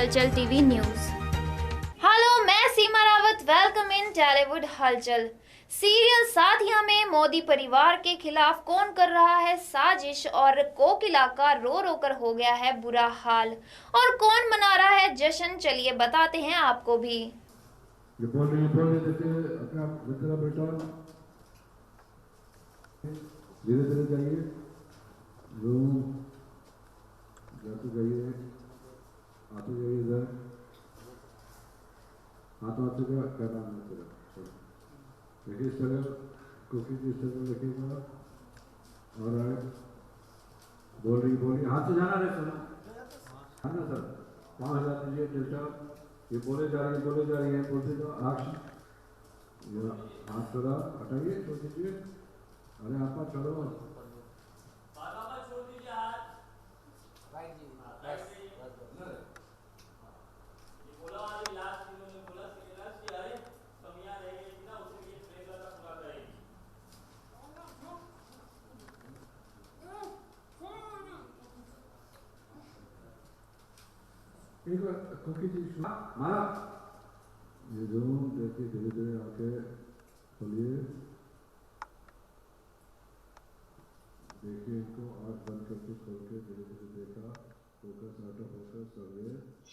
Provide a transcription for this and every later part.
हलचल TV news. Hello, मैं सीमा Rawat. Welcome in Tollywood हलचल। सीरियल साथिया में मोदी परिवार के खिलाफ कौन कर रहा है साजिश और कोकिला का रो रो कर हो गया है बुरा हाल, और कौन मना रहा है जश्न, चलिए बताते हैं आपको भी। धीरे धीरे जाइए, रूम जाते जाइए, आते जाइए इधर, हाथ आते का क्या नाम है तेरा? देखिए स्ट्रगल, कुकी की स्ट्रगल देखिएगा। और बोल रही हाथ से जाना रहे सर, है ना सर? 5,000 दीजिए डेल्टा। ये बोले जा रही है बोलते तो एक्शन। हाथ थोड़ा हटाइए, छोड़ दीजिए। अरे आपका छोड़ो, छोड़ दीजिए हाथ। राइट जी, ये बोला वाली लास्ट इन्होंने बोला सिलेबस की अरे कमियां रह गई थी ना, उसके लिए ट्रेलर का पूरा करेंगे। एक कुकी जी मारा। ये रूम देखिए, धीरे धीरे आके खोलिए, देखिए इनको आँख बंद करके खोल के धीरे धीरे देखा। फोकस आउट ऑफ फोकस और ये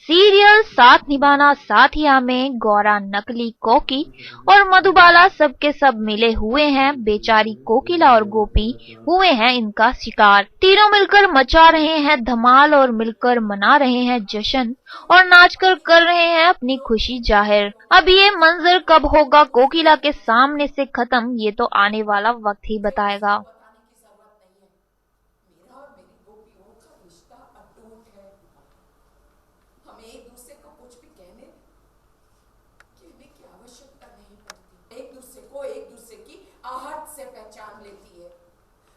सीरियल साथ निभाना साथिया में गौरा, नकली कोकी और मधुबाला सबके सब मिले हुए हैं। बेचारी कोकिला और गोपी हुए हैं इनका शिकार। तीनों मिलकर मचा रहे हैं धमाल और मिलकर मना रहे हैं जश्न और नाचकर कर रहे हैं अपनी खुशी जाहिर। अब ये मंजर कब होगा कोकिला के सामने से खत्म, ये तो आने वाला वक्त ही बताएगा। बताने की जरूरत नहीं है। मेरा और मेरी गोपियों का रिश्ता अटूट है। हमें एक दूसरे को कुछ भी कहने की आवश्यकता नहीं पड़ती। एक दूसरे की आहट से पहचान लेती है।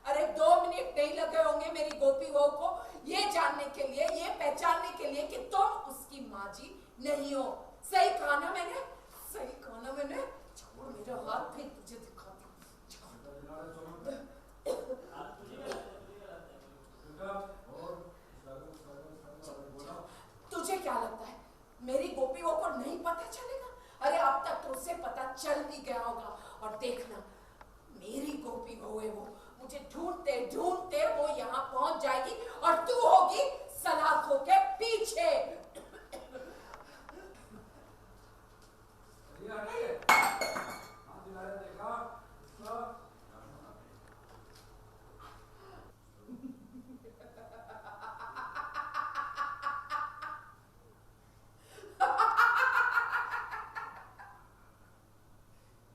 अरे 2 मिनट नहीं लगे होंगे मेरी गोपी बहू को ये जानने के लिए, ये पहचानने के लिए कि तुम उसकी माँ जी नहीं हो। सही कहा ना मैंने? छोड़ मेरा हाथ, फिर तुझे दिखाती। तुझे क्या लगता है मेरी गोपी बहू को नहीं पता चलेगा? अरे अब तक तो उसे पता चल भी गया होगा। और देखना, मेरी गोपी बहू है वो, मुझे ढूंढते ढूंढते वो यहाँ पहुंच जाएगी और तू होगी सलाखों के पीछे।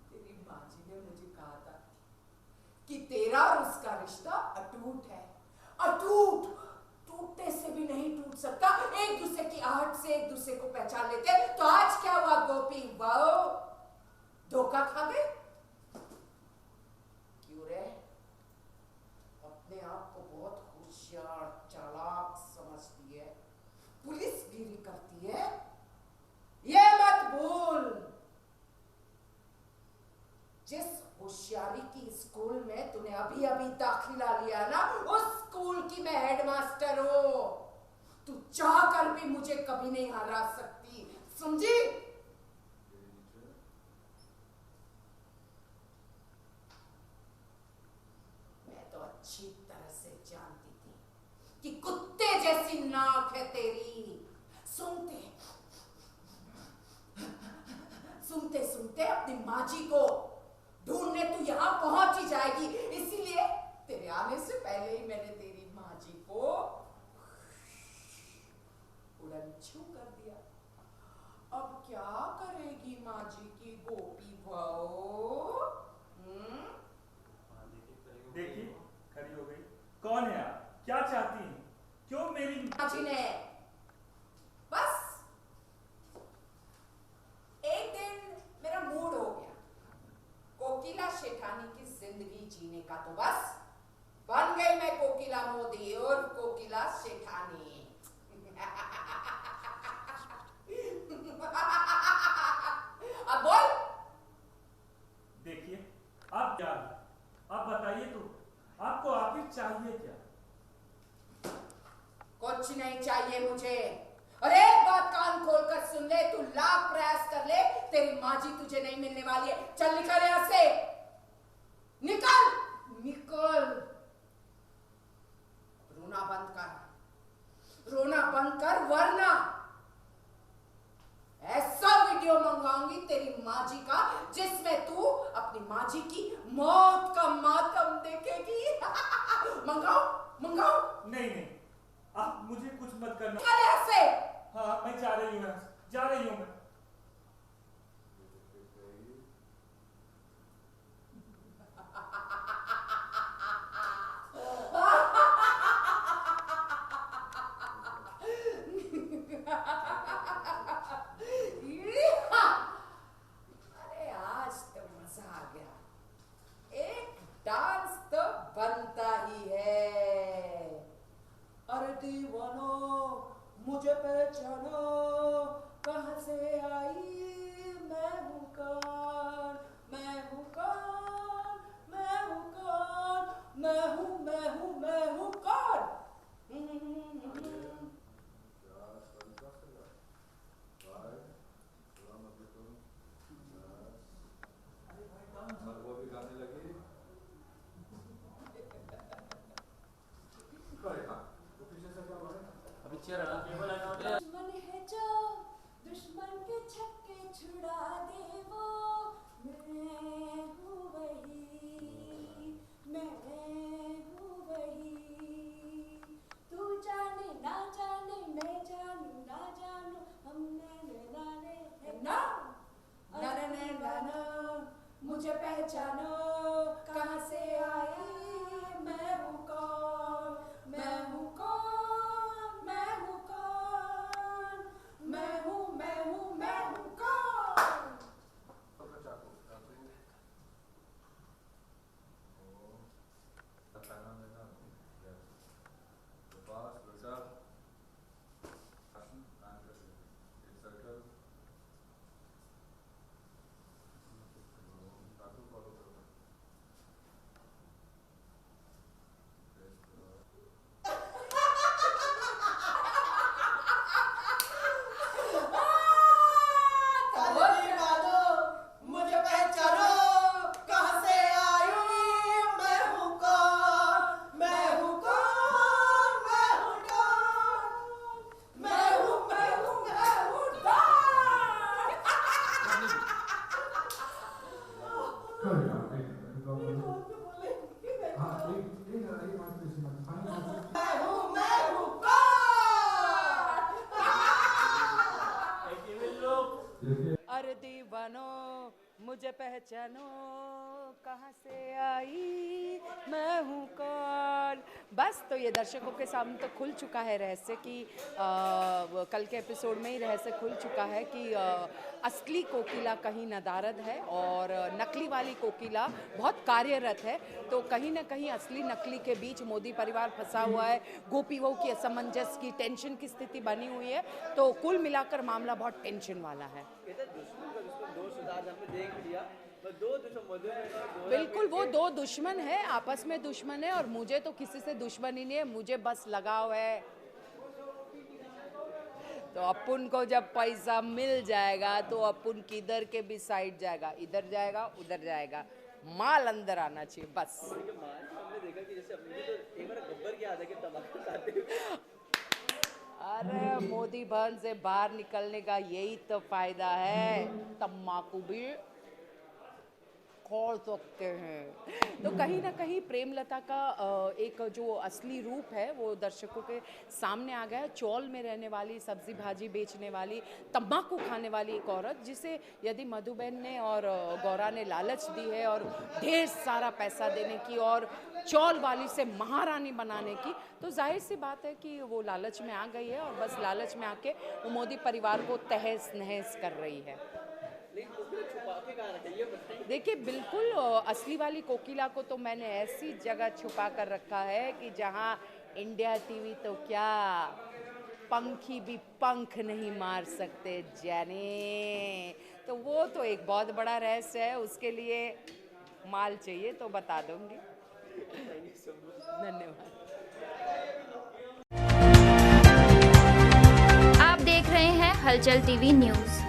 तेरी माँ जी ने मुझे कहा था कि तेरा और उसका रिश्ता अटूट है। अटूट, टूटने से भी नहीं टूट सकता। एक दूसरे की आहट से एक दूसरे को पहचान लेते। तो आज क्या हुआ गोपी बहू? धोखा खा गई? क्यों रे? अपने आप को बहुत होशियार चालाक समझती है, पुलिसगिरी करती है। ये मत भूल, जिस होशियारी की स्कूल में तूने अभी अभी दाखिला लिया ना, उस स्कूल की मैं हेडमास्टर हूं। तू चाह कर भी मुझे कभी नहीं हरा सकती, समझी? मैं तो अच्छी तरह से जानती थी कि कुत्ते जैसी नाक है तेरी। सुनते सुनते अपनी माँ जी को ढूंढने तू यहाँ पहुंच ही जाएगी। इसीलिए तेरे आने से पहले ही मैंने तेरी माँ जी को उड़न छू कर दिया। अब क्या करेगी माँ जी की गोपी बहू? देखिए खड़ी हो गई। कौन है आप? क्या चाहती हैं? क्यों मेरी माँ जी ने बस एक दिन मेरा मूड हो गया कोकिला शेठानी की जिंदगी जीने का, तो बस बन गई मैं कोकिला मोदी और कोकिला शेठानी। अब बोल। देखिए आप क्या, आप बताइए तो आपको आखिर चाहिए क्या? कुछ नहीं चाहिए मुझे। और एक बात कान खोलकर सुन ले, तू लाख प्रयास कर ले, तेरी माँ जी तुझे नहीं मिलने वाली है। चल निकल यहां से, निकल निकल। रोना बंद कर, रोना बंद कर, वरना ऐसा वीडियो मंगवाऊंगी तेरी माँ जी का जिसमें तू अपनी माँ जी की मौत का मातम देखेगी। मंगाओ मंगाओ। नहीं नहीं, आप मुझे कुछ मत करना। निकल यहां से। हाँ, मैं जा रही हूँ यहाँ से, जा रही हूँ मैं। अरे आज तो मजा आ गया, एक डांस तो बनता ही है। अरे दीवानो मुझे पहचानो, कहाँ से आई मैं हूँ कौन, मैं हूँ कौन, मैं हूँ कौन, मैं हूँ मैं हूँ मैं हूँ कौन। वो भी गाने लगे। अभी चेयर हटा, केबल हटा। दुश्मन है जो दुश्मन के छक्के छुड़ा दे, वो मैं हूँ वही, मैं हूँ वही। तू जाने ना जाने, मैं जानू ना जानू, हम नाने हैं ना। नाने नाना मुझे पहचानो, कहाँ से आई मैं हूँ कौन, मैं हूँ कौन, मैं हूँ कौन, मैं हूँ मैं हूँ मैं हूँ कौन। मुझे पहचानो, कहाँ से आई मैं हूँ कौन, मैं हूँ कौन, मैं हूँ कौन, मैं हूँ मैं हूँ मैं हूँ अरे दीवानो मुझे पहचानो, कहाँ से आई मैं हूँ कौन। बस तो ये दर्शकों के सामने तो खुल चुका है रहस्य कि कल के एपिसोड में ही रहस्य खुल चुका है कि असली कोकिला कहीं नदारद है और नकली वाली कोकिला बहुत कार्यरत है। तो कहीं ना कहीं असली नकली के बीच मोदी परिवार फंसा हुआ है, गोपी बहू की असमंजस की टेंशन की स्थिति बनी हुई है। तो कुल मिलाकर मामला बहुत टेंशन वाला है। बिल्कुल, वो दो दुश्मन है, आपस में दुश्मन है और मुझे तो किसी से दुश्मनी नहीं है, मुझे बस लगाव है। तो अपन को जब पैसा मिल जाएगा तो अपन किधर के भी साइड जाएगा, इधर जाएगा उधर जाएगा, माल अंदर आना चाहिए बस। हमने देखा कि जैसे अपने तो एक बार गब्बर की आदत है कि तंबाकू खाते हैं। अरे मोदी बहन से बाहर निकलने का यही तो फायदा है, तंबाकू भी खोल सकते हैं। तो कहीं ना कहीं प्रेमलता का एक जो असली रूप है वो दर्शकों के सामने आ गया है। चौल में रहने वाली, सब्जी भाजी बेचने वाली, तंबाकू खाने वाली एक औरत, जिसे यदि मधुबन ने और गौरा ने लालच दी है और ढेर सारा पैसा देने की और चौल वाली से महारानी बनाने की, तो जाहिर सी बात है कि वो लालच में आ गई है और बस लालच में आके वो मोदी परिवार को तहस नहस कर रही है। देखिए, बिल्कुल असली वाली कोकिला को तो मैंने ऐसी जगह छुपा कर रखा है कि जहां इंडिया टीवी तो क्या, पंखी भी पंख नहीं मार सकते जाने। तो वो तो एक बहुत बड़ा रहस्य है, उसके लिए माल चाहिए तो बता दूंगी। धन्यवाद। आप देख हलचल टीवी न्यूज़।